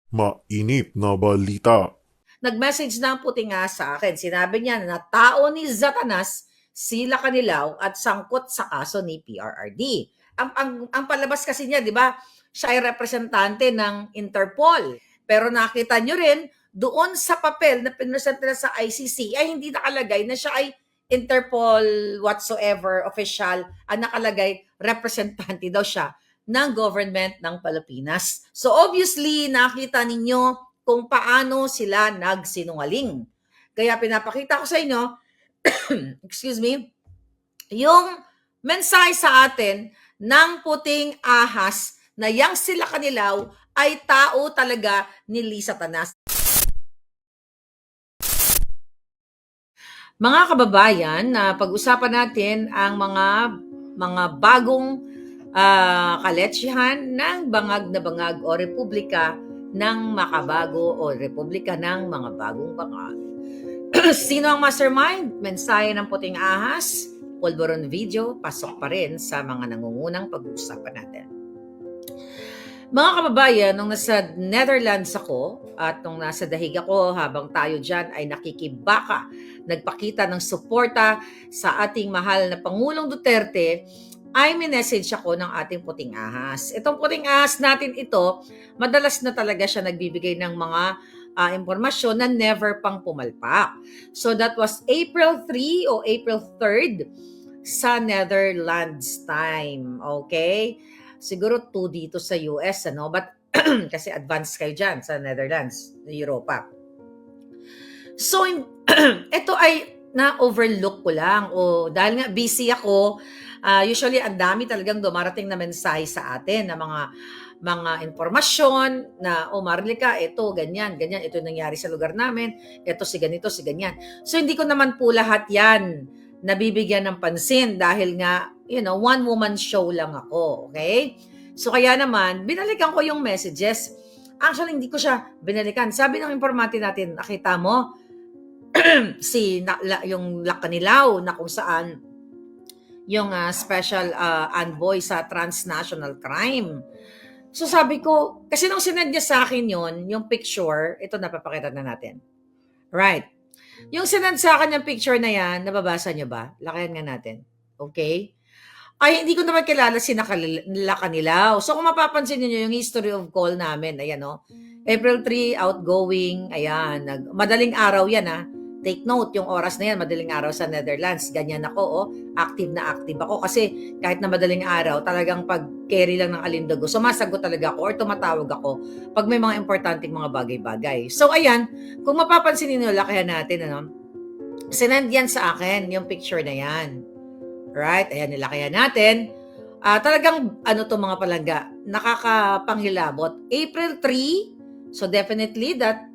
Mainit na balita. Nag-message na ang puti nga sa akin. Sinabi niya na tao ni Satanas, sila Kanilaw at sangkot sa kaso ni PRRD. Ang palabas kasi niya, di ba, siya ay representante ng Interpol. Pero nakita niyo rin, doon sa papel na pinresent nila sa ICC ay hindi nakalagay na siya ay Interpol whatsoever official. Ang nakalagay, representante daw siya ng government ng Pilipinas. So obviously, nakita ninyo kung paano sila nagsinungaling. Kaya pinapakita ko sa inyo, excuse me, yung mensahe sa atin ng puting ahas na yang sila Kanilaw ay tao talaga ni Lisa Tanas. Mga kababayan, pag-usapan natin ang mga bagong kaletsihan ng bangag na bangag o republika ng makabago o republika ng mga bagong bangag. Sino ang mastermind? Mensahe ng puting ahas, Pulburon video, pasok pa rin sa mga nangungunang pag-uusapan natin. Mga kababayan, nung nasa Netherlands ako at nung nasa dahig ako habang tayo dyan ay nakikibaka, nagpakita ng suporta sa ating mahal na Pangulong Duterte, ay minessage ako ng ating puting ahas. Itong puting ahas natin ito, madalas na talaga siya nagbibigay ng mga impormasyon na never pang pumalpak. So that was April 3 o April 3rd sa Netherlands time. Okay? Siguro 2 dito sa US, ano? But kasi advanced kayo dyan sa Netherlands, Europa. So, ito ay na-overlook ko lang. O dahil nga busy ako, usually ang dami talagang dumarating na mensahe sa atin na mga impormasyon na, Marlica, ito, ganyan, ito nangyari sa lugar namin, ito si ganito, si ganyan. So, hindi ko naman po lahat yan nabibigyan ng pansin dahil nga, one-woman show lang ako, okay? So, kaya naman, binalikan ko yung messages. Actually, hindi ko siya binalikan. Sabi ng informante natin, nakita mo, yung Lakanilaw na kung saan yung special envoy sa transnational crime. So sabi ko, kasi nung sinend niya sa akin yung picture, ito napapakita na natin. Right. Yung sinend sa akin yung picture na yan, nababasa niyo ba? Lakayan nga natin. Okay? Ay, hindi ko naman kilala si Lakanilaw. So kung mapapansin niyo yung history of call namin, ayan April 3, outgoing, ayan, madaling araw yan Take note, yung oras na yan, madaling araw sa Netherlands. Ganyan ako, active na active ako. Kasi kahit na madaling araw, talagang pag carry lang ng alindago, sumasagot talaga ako or tumatawag ako pag may mga importanteng mga bagay-bagay. So, ayan, kung mapapansin ninyo, lakayan natin, sinend yan sa akin, yung picture na yan. Right? Ayan, nilakayan natin. Talagang, mga palangga, nakakapanghilabot. April 3, so definitely that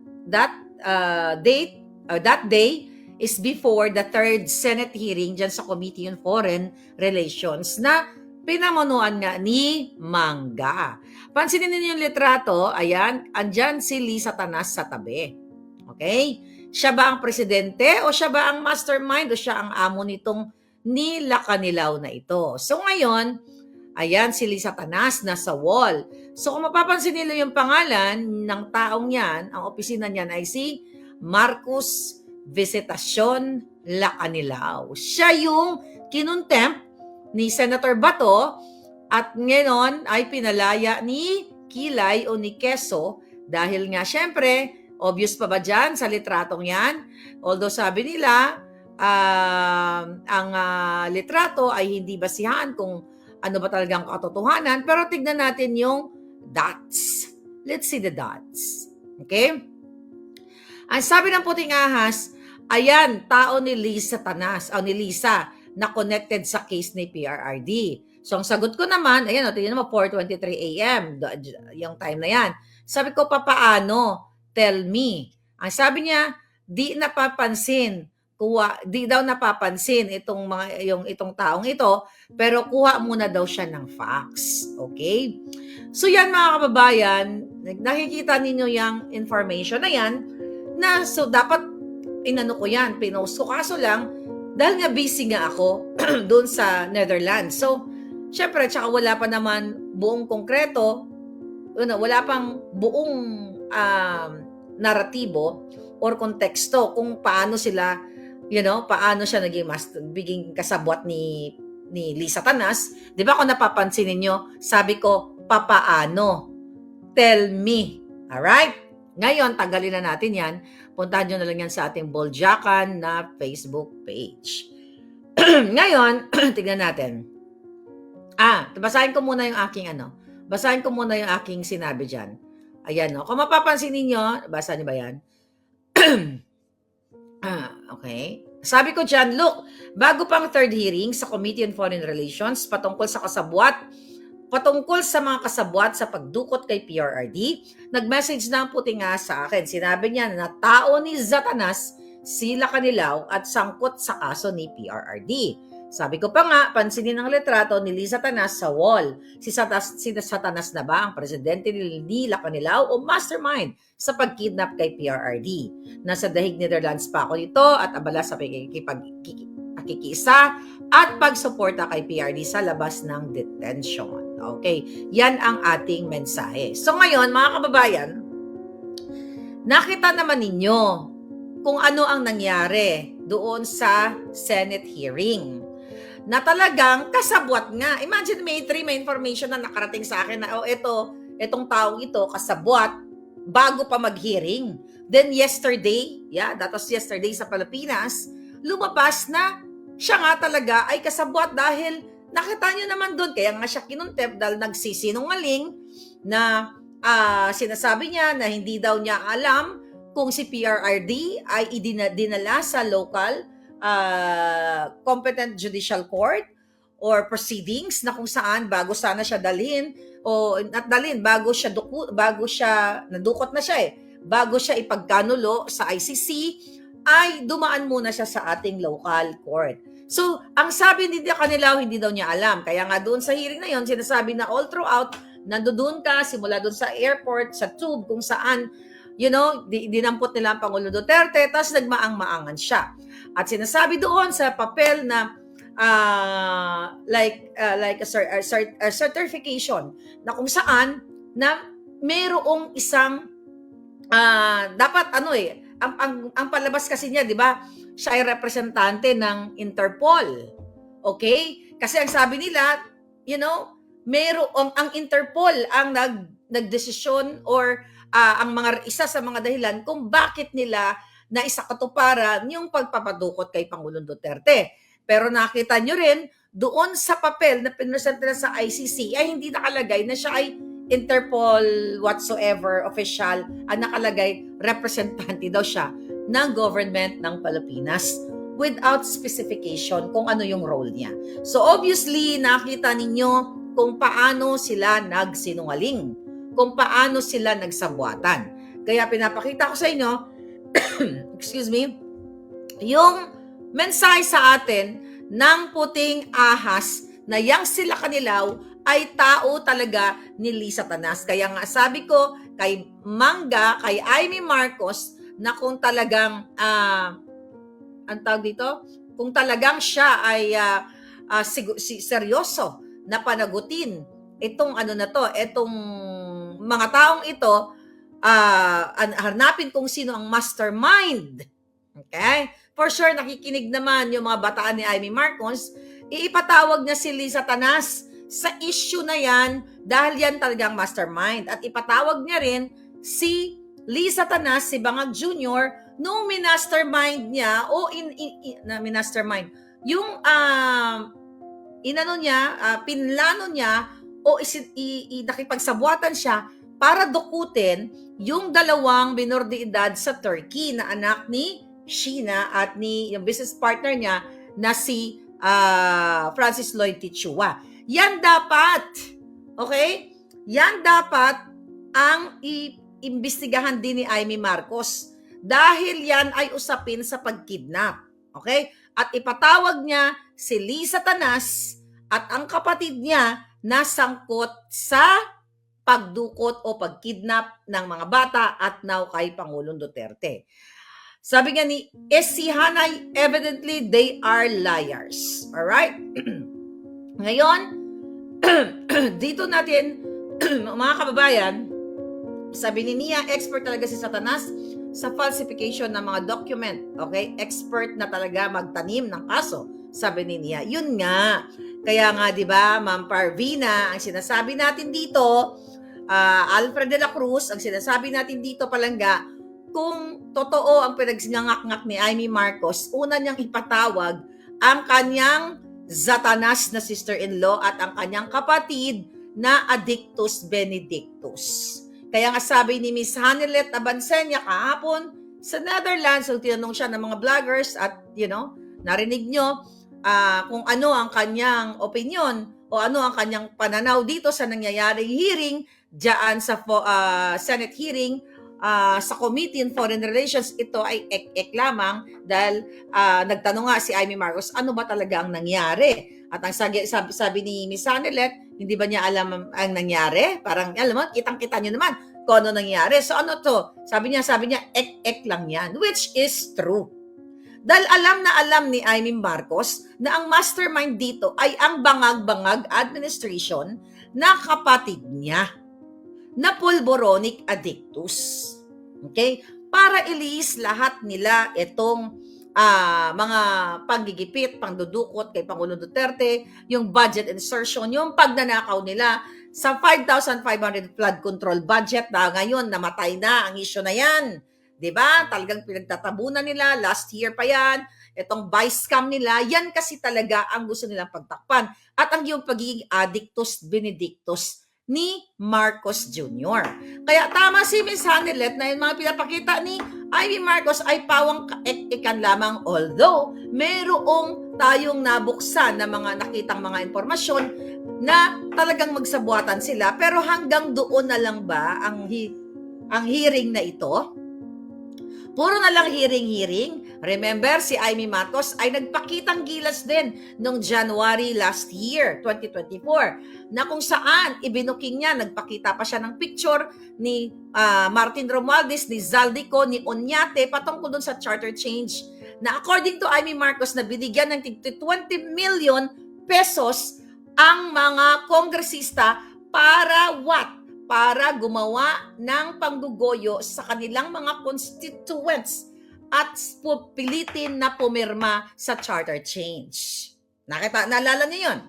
date, that day is before the third Senate hearing dyan sa Committee on Foreign Relations na pinamunuan nga ni Mangga. Pansinin niyo yung litrato, ayan, andyan si Lisa Tanas sa tabi. Okay? Siya ba ang presidente o siya ba ang mastermind o siya ang amo nitong Lakanilaw na ito? So ngayon, ayan si Lisa Tanas nasa wall. So kung mapapansin nila yung pangalan ng taong yan, ang opisina niyan ay si Marcos Visitacion Lakanilaw. Siya yung kinontempt ni Senator Bato at ngayon ay pinalaya ni Kilay o ni Quezon dahil nga syempre, obvious pa ba dyan sa litratong yan? Although sabi nila, ang litrato ay hindi basihan kung ano ba talagang katotohanan, pero tignan natin yung dots. Let's see the dots. Okay? Ang sabi ng puting ahas, ayan, tao ni Lisa Tanas, o ni Lisa, na connected sa case ni PRRD. So, ang sagot ko naman, ayan, tingnan mo, 4:23 a.m., yung time na yan. Sabi ko, papaano? Tell me. Ang sabi niya, di daw napapansin itong taong ito, pero kuha muna daw siya ng facts. Okay? So, yan mga kababayan, nakikita ninyo yung information na yan, so dapat inano ko yan, pinost ko. Kaso lang, dahil nga busy nga ako doon sa Netherlands. So, syempre, tsaka wala pa naman buong konkreto, wala pang buong naratibo or konteksto kung paano sila, paano siya biging kasabwat ni Lisa Tanas. Di ba kung napapansin ninyo, sabi ko, papaano? Tell me. Alright? Ngayon, tanggalin na natin yan. Puntahan nyo na lang yan sa ating Boljakan na Facebook page. Ngayon, tignan natin. Basahin ko muna yung aking sinabi dyan. Ayan, no? Kung mapapansin ninyo, basa niyo ba yan? Okay. Sabi ko dyan, look, bago pang third hearing sa Committee on Foreign Relations patungkol sa mga kasabwat sa pagdukot kay PRRD, nag-message na ang puti nga sa akin. Sinabi niya na tao ni Satanas, sila Kanilaw at sangkot sa kaso ni PRRD. Sabi ko pa nga, pansinin ang litrato ni Lisa Tanas sa wall. Si Satanas na ba ang presidente ni Lila Kanilaw o mastermind sa pagkidnap kay PRRD? Nasa dahig Netherlands pa ako nito at abala sa pakikiisa at pagsuporta kay PRRD sa labas ng detention. Okay, yan ang ating mensahe. So ngayon, mga kababayan, nakita naman ninyo kung ano ang nangyari doon sa Senate hearing. Na talagang kasabwat nga. Imagine, may information na nakarating sa akin na, itong taong ito, kasabwat, bago pa mag-hearing. Then yesterday, that was yesterday sa Pilipinas, lumabas na siya nga talaga ay kasabwat dahil nakita nyo naman doon, kaya nga siya kinuntep dahil nagsisinungaling na sinasabi niya na hindi daw niya alam kung si PRRD ay dinala sa local competent judicial court or proceedings na kung saan bago sana siya dalhin bago siya nadukot na siya bago siya ipagkanulo sa ICC ay dumaan muna siya sa ating local court. So, ang sabi ni Kanilaw, hindi daw niya alam. Kaya nga doon sa hearing na yon, sinasabi na all throughout, nandoon ka, simula doon sa airport, sa tube, kung saan dinampot nila ang Pangulo Duterte, tapos nagmaang-maangan siya. At sinasabi doon sa papel na like a certification na kung saan na mayroong isang dapat ang palabas kasi niya, di ba? Siya ay representante ng Interpol. Okay? Kasi ang sabi nila, ang Interpol ang nagdesisyon or ang isa sa mga dahilan kung bakit nila naisakatuparan yung pagpapadukot kay Pangulong Duterte. Pero nakita nyo rin, doon sa papel na pinresent nila sa ICC ay hindi nakalagay na siya ay Interpol whatsoever official, ang nakalagay representante daw siya ng government ng Pilipinas without specification kung ano yung role niya. So obviously, nakita ninyo kung paano sila nagsinungaling, kung paano sila nagsabwatan. Kaya pinapakita ko sa inyo, excuse me, yung mensahe sa atin ng puting ahas na yang sila Kanilaw ay tao talaga ni Lisa Tanas. Kaya nga sabi ko kay Mangga, kay Amy Marcos, na kung talagang, ang tawag dito, kung talagang siya ay seryoso na panagutin itong itong mga taong ito, hanapin kung sino ang mastermind. Okay? For sure, nakikinig naman yung mga bataan ni Amy Marcos, iipatawag niya si Lisa Tanas sa issue na yan dahil yan talagang mastermind. At ipatawag niya rin si Lisa Tanas, si Bangag Jr., nung minastermind niya minastermind, yung pinlano niya o nakipagsabuatan siya para dukutin yung dalawang minor de edad sa Turkey na anak ni Sheena at ni yung business partner niya na si Francis Lloyd Tichua. Yan dapat, okay? Yan dapat ang iimbestigahan din ni Amy Marcos dahil yan ay usapin sa pagkidnap. Okay? At ipatawag niya si Lisa Tanas at ang kapatid niya na sangkot sa pagdukot o pagkidnap ng mga bata at now kay Pangulong Duterte. Sabi nga ni S.C. Hanay, evidently they are liars. Alright? Ngayon, dito natin, mga kababayan, Sabi ni Nia, expert talaga si Satanas sa falsification ng mga document. Okay? Expert na talaga magtanim ng kaso. Sabi ni Nia. Yun nga. Kaya nga, di ba, Ma'am Parvina, ang sinasabi natin dito, Alfred de la Cruz, ang sinasabi natin dito palangga, kung totoo ang pinagsingangak-ngak ni Amy Marcos, una niyang ipatawag ang kanyang Satanas na sister-in-law at ang kanyang kapatid na Addictus Benedictus. Kaya nga sabi ni Miss Hanelet Abansenya kahapon sa Netherlands, so tinanong siya ng mga vloggers at narinig nyo kung ano ang kanyang opinion o ano ang kanyang pananaw dito sa nangyayaring hearing diyan sa Senate hearing sa Committee on Foreign Relations. Ito ay ek-ek lamang dahil nagtanong nga si Amy Marcos, ano ba talaga ang nangyari? At ang sabi ni Miss Hanelet, hindi ba niya alam ang nangyari? Parang, alam mo, kitang-kita niyo naman kung ano nangyari. So ano to? Sabi niya, ek-ek lang yan. Which is true. Dahil alam na alam ni Amy Marcos na ang mastermind dito ay ang bangag-bangag administration na kapatid niya na Pulboronic Addictus. Okay? Para ilis lahat nila itong mga panggigipit, pangdudukot kay Pangulong Duterte, yung budget insertion, yung pagnanakaw nila sa 5,500 flood control budget na ngayon namatay na ang issue na yan. 'Di ba? Talagang pinagtatabunan nila, last year pa yan, itong vice scam nila, yan kasi talaga ang gusto nilang pagtakpan. At ang yung pagiging Addictus Benedictus ni Marcos Jr. Kaya tama si Ms. Hanelet na yung mga pinapakita ni Amy Marcos ay pawang kaek-ekan lamang, although mayroong tayong nabuksan na mga nakitang mga informasyon na talagang magsabuatan sila, pero hanggang doon na lang ba ang hearing na ito? Puro na lang hearing. Remember, si Amy Marcos ay nagpakitang gilas din noong January last year, 2024, na kung saan ibinuking niya, nagpakita pa siya ng picture ni Martin Romualdez, ni Zaldico, ni Oñate, patungkol doon sa charter change. Na according to Amy Marcos, na binigyan ng 20 million pesos ang mga kongresista para what? Para gumawa ng panggugoyo sa kanilang mga constituents at pilitin na pumirma sa charter change. Naalala niyo yun?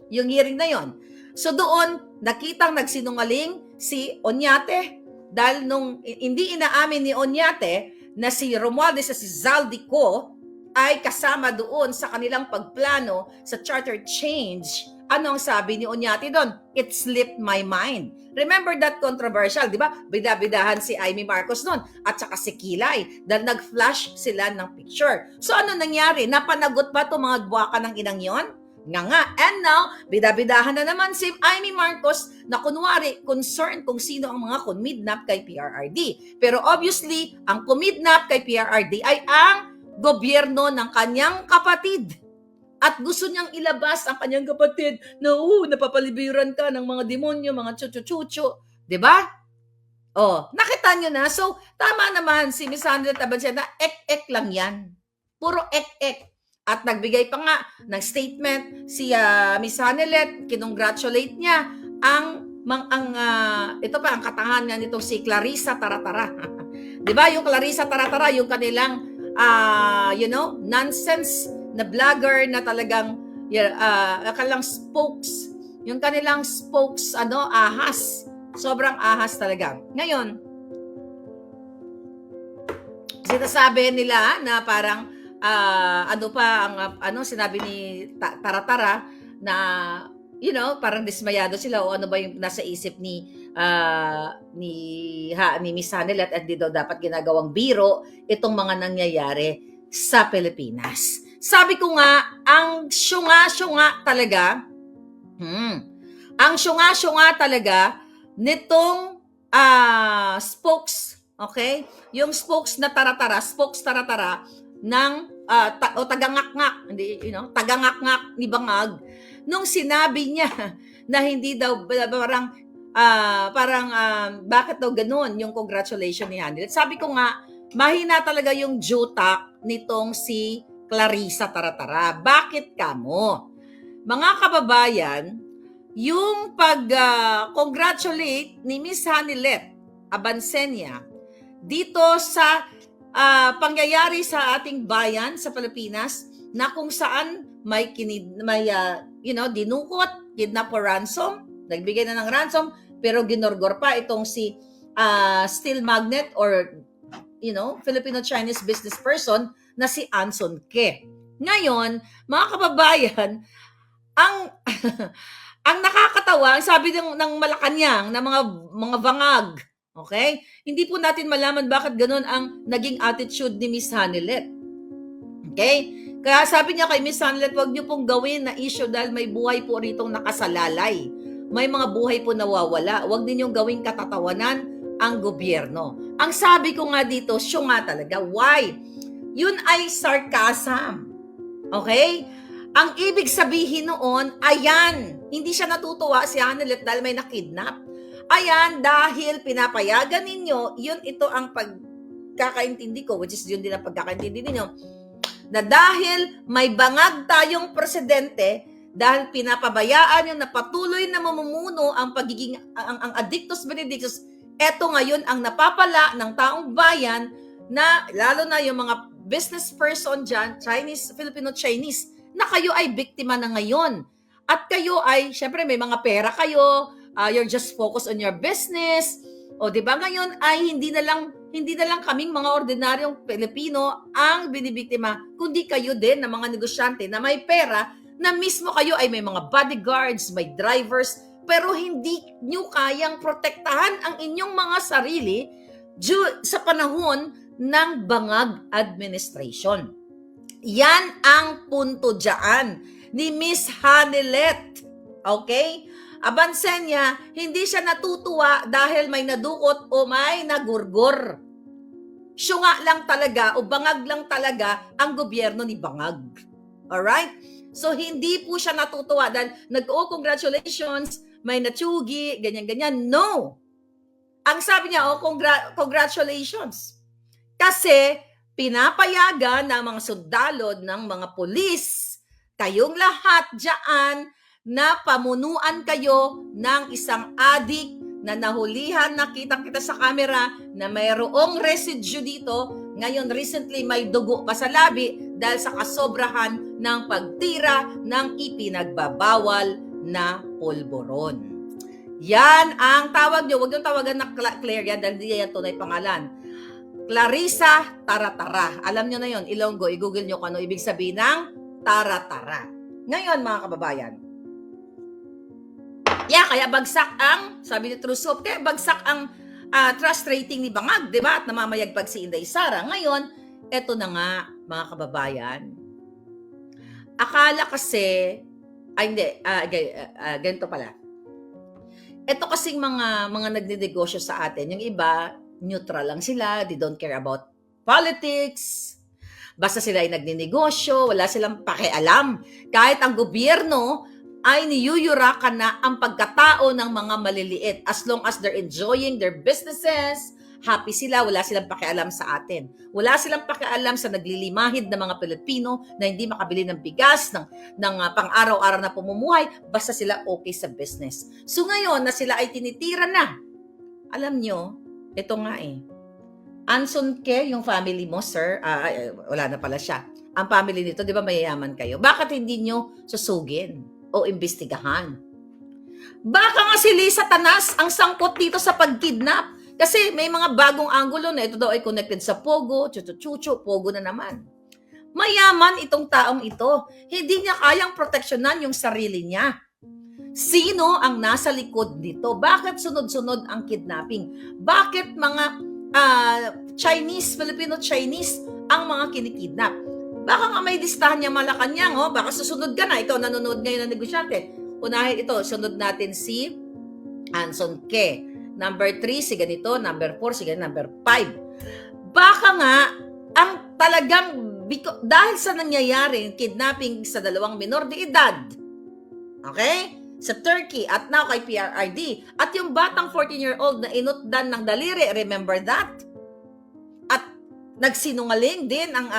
Yung hearing na yun. So doon, nakitang nagsinungaling si Oñate dahil nung hindi inaamin ni Oñate na si Romualdez at si Zaldico ay kasama doon sa kanilang pagplano sa charter change. Ano ang sabi ni Oñate doon? It slipped my mind. Remember that controversial, di ba? Bida-bidahan si Amy Marcos noon at saka si Kilay dahil nag-flash sila ng picture. So ano nangyari? Napanagot ba itong mga buwaka ng inang yon? Nga. And now, bida-bidahan na naman si Amy Marcos na kunwari concerned kung sino ang mga kumidnap kay PRRD. Pero obviously, ang kumidnap kay PRRD ay ang gobyerno ng kanyang kapatid. At gusto niyang ilabas ang kanyang kapatid na napapalibiran ka ng mga demonyo, mga chuchu-chuchu. Diba? Nakita niyo na. So, tama naman si Miss Hanelet Abansena na ek-ek lang yan. Puro ek-ek. At nagbigay pa nga ng statement si Miss Hanelet, kinongratulate niya ito pa ang katangahan niya nitong si Clarissa Taratara. 'Di ba? Yung Clarissa Taratara, yung kanilang nonsense na vlogger na talagang kanilang spokes, yung kanilang spokes ahas. Sobrang ahas talaga. Ngayon, sinasabi nila na parang sinabi ni Taratara na parang dismayado sila o ano ba yung nasa isip ni Miss Hanelet at di daw dapat ginagawang biro itong mga nangyayari sa Pilipinas. Sabi ko nga, ang syunga-syunga talaga nitong spokes, okay? Yung spokes taratara ng tagangak-ngak, tagangak-ngak ni Bangag nung sinabi niya na hindi daw bakit daw ganun yung congratulation ni Hanelet. Sabi ko nga, mahina talaga yung jutak nitong si Clarissa Taratara. Bakit kamo? Mga kababayan, yung pag-congratulate ni Miss Hanelet Abansenia, dito sa pangyayari sa ating bayan sa Pilipinas na kung saan may dinukot, kidnap or ransom, nagbigay na ng ransom pero ginorgor pa itong si steel magnet or Filipino-Chinese business person na si Anson Ke. Ngayon, mga kababayan, ang ang nakakatawa, ang sabi ng Malacanang na mga bangag, okay? Hindi po natin malaman bakit ganun ang naging attitude ni Miss Hanilet. Okay? Kaya sabi niya kay Miss Hanilet, wag niyo pong gawin na issue dahil may buhay po ritong nakasalalay. May mga buhay po nawawala. Wag ninyong gawing katatawanan ang gobyerno. Ang sabi ko nga dito, siya nga talaga. Why? Yun ay sarcasm. Okay? Ang ibig sabihin noon, ayan, hindi siya natutuwa si Hanilet dahil may nakidnap. Ayan, dahil pinapayagan ninyo, ito ang pagkakaintindi ko, which is yun din ang pagkakaintindi ninyo, na dahil may bangag tayong presidente, dahil pinapabayaan yung na patuloy na mamumuno ang pagiging, ang addictus benedictus, eto ngayon ang napapala ng taong bayan na, lalo na yung mga business person dyan, Chinese, Filipino-Chinese, na kayo ay biktima na ngayon. At kayo ay, syempre may mga pera kayo, you're just focused on your business. O di ba ngayon ay hindi na lang kaming mga ordinaryong Pilipino ang binibiktima, kundi kayo din na mga negosyante na may pera na mismo kayo ay may mga bodyguards, may drivers, pero hindi nyo kayang protektahan ang inyong mga sarili sa panahon ng bangag administration. Yan ang punto dyan ni Miss Hanilet. Okay? Abansenia, hindi siya natutuwa dahil may nadukot o may nagurgor. Syunga lang talaga o bangag lang talaga ang gobyerno ni Bangag. Alright? So, hindi po siya natutuwa dahil congratulations, may natsugi, ganyan-ganyan. No! Ang sabi niya, congratulations. Kasi, pinapayagan ng mga sundalo, ng mga pulis, kayong lahat dyan, na pamunuan kayo ng isang adik na nahulihan, nakita-kita sa camera na mayroong residue dito. Ngayon, recently, may dugo pa sa labi dahil sa kasobrahan ng pagtira ng ipinagbabawal na pulburon. Yan ang tawag nyo. Huwag yung tawagan na Claire yan dahil hindi yan tunay pangalan. Clarissa Taratara. Alam nyo na yon, Ilonggo. I-google nyo kung ano ibig sabihin ng Taratara. Ngayon, mga kababayan, kaya bagsak ang, sabi ni Trusop, kaya bagsak ang trust rating ni Bangag, di ba? At namamayagpag si Inday Sara. Ngayon, eto na nga, mga kababayan. Akala kasi, ganito pala. Eto kasing mga nagdedegosyo sa atin, yung iba, neutral lang sila, they don't care about politics, basta sila ay nagninegosyo, wala silang pakialam. Kahit ang gobyerno ay niyuyurakan na ang pagkatao ng mga maliliit. As long as they're enjoying their businesses, happy sila, wala silang pakialam sa atin. Wala silang pakialam sa naglilimahid na mga Pilipino na hindi makabili ng bigas, ng pang-araw-araw na pamumuhay, basta sila okay sa business. So ngayon na sila ay tinitira na, alam nyo, ito nga Anson Ke, yung family mo, sir, wala na pala siya. Ang family nito, di ba mayayaman kayo? Bakit hindi nyo susugin o imbestigahan? Baka nga si Lisa Tanas ang sangkot dito sa pagkidnap. Kasi may mga bagong anggulo na ito daw ay connected sa Pogo, chuchu, Pogo na naman. Mayaman itong taong ito. Hindi niya kayang proteksyonan yung sarili niya. Sino ang nasa likod nito? Bakit sunod-sunod ang kidnapping? Bakit mga Chinese, Filipino-Chinese ang mga kinikidnap? Baka nga may listahan niya Malacanang, baka susunod ka na. Ikaw nanonood ngayon ng negosyante. Unahin ito, sunod natin si Anson Ke. Number 3, si ganito. Number 4, si ganito. Number 5. Baka nga, ang talagang, dahil sa nangyayari, kidnapping sa 2 minor de edad. Okay? Sa Turkey, at now kay PRRD. At yung batang 14-year-old na inutdan ng daliri, remember that? At nagsinungaling din ang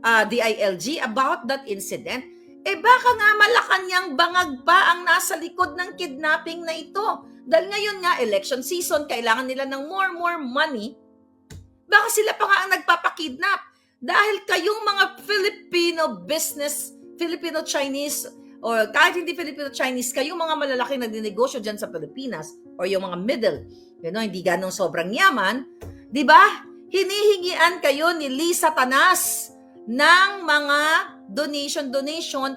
DILG about that incident. Baka nga Malacanang Bangag pa ang nasa likod ng kidnapping na ito. Dahil ngayon nga, election season, kailangan nila ng more money. Baka sila pa nga ang nagpapakidnap. Dahil kayong mga Filipino-Chinese, or kahit hindi Filipino-Chinese, kayong mga malalaki nagdinegosyo dyan sa Pilipinas, or yung mga middle, hindi ganong sobrang yaman, di ba? Hinihingian kayo ni Lisa Tanas ng mga donation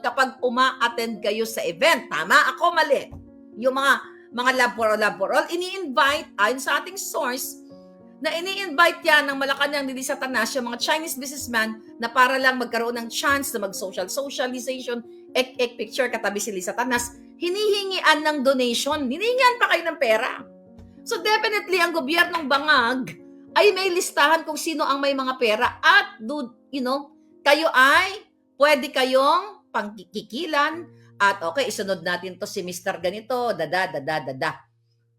kapag uma-attend kayo sa event. Tama? Ako mali. Yung mga lab for all, ini-invite, ayon sa ating source, na ini-invite yan ng Malacanang ni Lisa Tanas, yung mga Chinese businessman na para lang magkaroon ng chance na mag-socialization, picture katabi si Lisa Tanas, hinihingian ng donation. Hinihingian pa kayo ng pera. So definitely, ang gobyernong Bangag ay may listahan kung sino ang may mga pera at kayo ay pwede kayong pangkikilan at okay, isunod natin to si Mr. Ganito, dada.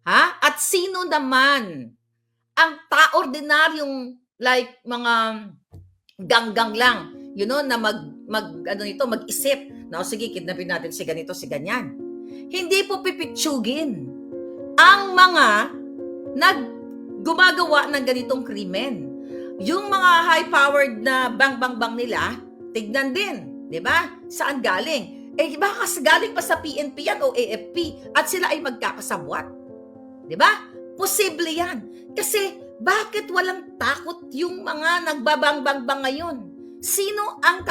Ha? At sino naman ang ordinaryong like mga ganggang lang, na mag-isip na sige, kidnapin natin si ganito, si ganyan. Hindi po pipitsugin ang mga gumagawa ng ganitong krimen. Yung mga high-powered na bang nila, tignan din, di ba? Saan galing? Baka galing pa sa PNP yan o AFP at sila ay magkakasabwat. Di ba? Posible yan. Kasi bakit walang takot yung mga nagbabang-bang ngayon? Sino ang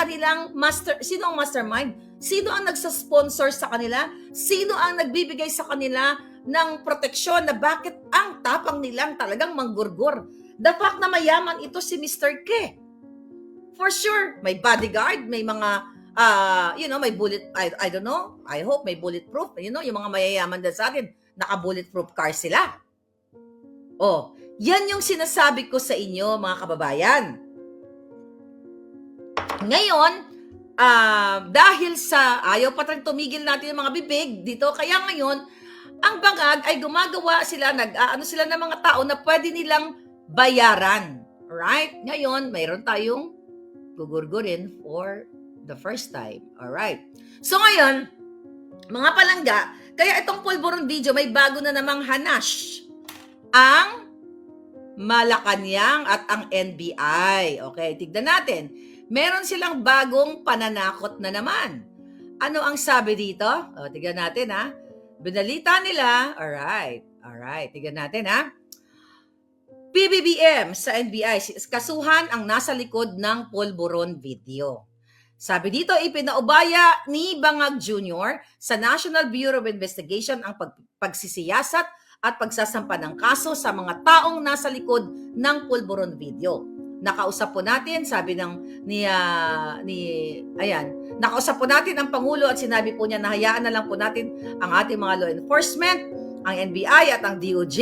mastermind? Sino ang nagsasponsor sa kanila? Sino ang nagbibigay sa kanila ng proteksyon na bakit ang tapang nilang talagang manggurgur? The fact na mayaman ito si Mr. K. For sure, may bodyguard, may mga, may bullet, I don't know, I hope may bulletproof. Yung mga mayayaman din sa atin, naka-bulletproof car sila. Yan yung sinasabi ko sa inyo, mga kababayan. Ngayon, dahil sa ayaw pa rin tumigil natin yung mga bibig dito, kaya ngayon, ang Bangag ay gumagawa sila, sila ng mga tao na pwede nilang bayaran. Alright? Ngayon, mayroon tayong gugurgurin for the first time. Alright? So ngayon, mga palangga, kaya itong Pulburon video, may bago na namang hanash. Ang Malacanang at ang NBI. Okay, tignan natin. Meron silang bagong pananakot na naman. Ano ang sabi dito? Tignan natin ha. Binalita nila. Alright. Tignan natin ha. PBBM sa NBI, kasuhan ang nasa likod ng Pulburon video. Sabi dito, ipinaubaya ni Bangag Jr. sa National Bureau of Investigation ang pagsisiyasat at pagsasampa ng kaso sa mga taong nasa likod ng Pulburon video. Nakausap po natin, sabi nakausap po natin ang Pangulo at sinabi po niya na hayaan na lang po natin ang ating mga law enforcement, ang NBI at ang DOJ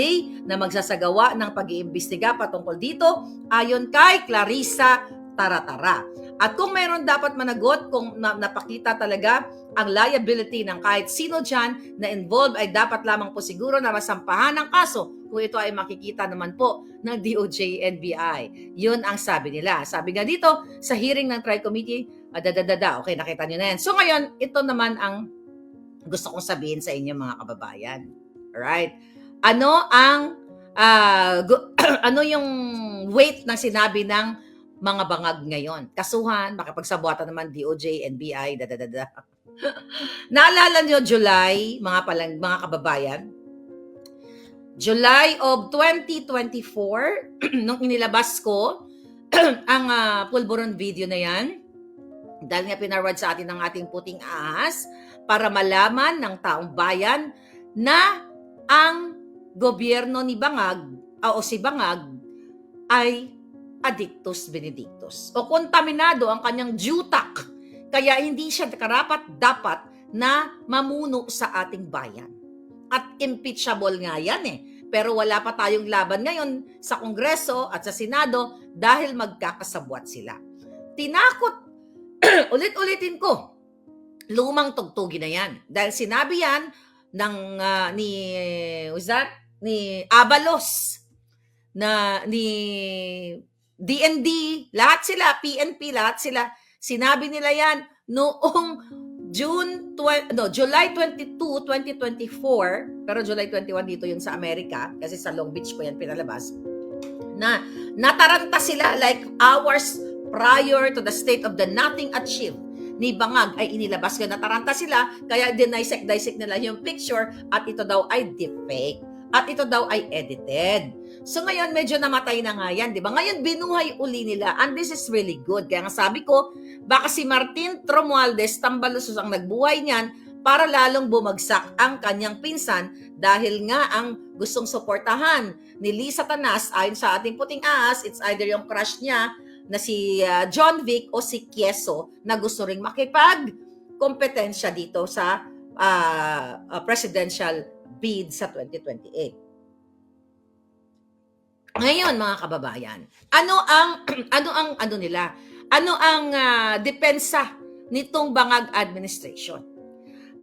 na magsasagawa ng pag-iimbestiga patungkol dito ayon kay Clarissa Taratara. At kung mayroon dapat managot, kung napakita talaga ang liability ng kahit sino dyan na involved, ay dapat lamang po siguro na masampahan ng kaso kung ito ay makikita naman po ng DOJ, NBI. Yun ang sabi nila. Sabi nga dito, sa hearing ng Tri-Committee, okay, nakita nyo na yan. So ngayon, ito naman ang gusto kong sabihin sa inyo mga kababayan. Alright? Ano ang, ano yung weight ng sinabi ng mga Bangag ngayon? Kasuhan, makapagsabuatan naman DOJ, NBI, Naalala nyo July, mga kababayan? July of 2024, nung inilabas ko ang Pulburon video na yan, dahil nga pinarwad sa atin ng ating puting ahas para malaman ng taong bayan na ang gobyerno ni Bangag o si Bangag ay addictus benedictus o kontaminado ang kanyang dutak, kaya hindi siya karapat-dapat na mamuno sa ating bayan. At impeachable nga yan pero wala pa tayong laban ngayon sa Kongreso at sa Senado dahil magkakasabwat sila. Tinakot, ulit-ulitin ko, lumang tugtugin na yan. Dahil sinabi yan ng ni Abalos, ni DND, lahat sila, PNP, lahat sila, sinabi nila yan noong July 22, 2024, pero July 21 dito yun sa Amerika, kasi sa Long Beach ko yan pinalabas, na nataranta sila like hours prior to the state of the nothing achieved ni Bangag ay inilabas ko. Nataranta sila, kaya dinisect nila yung picture at ito daw ay deepfake. At ito daw ay edited. So ngayon, medyo namatay na nga yan, di ba? Ngayon, binuhay uli nila. And this is really good. Kaya nga sabi ko, baka si Martin Romualdez Tambalusos ang nagbuhay niyan para lalong bumagsak ang kanyang pinsan dahil nga ang gustong suportahan ni Lisa Tanas, ayon sa ating puting ahas, it's either yung crush niya na si John Vic o si Quieso na gusto ring makipag-kompetensya dito sa presidential bid sa 2028. Ngayon mga kababayan, ano ang depensa nitong Bangag administration?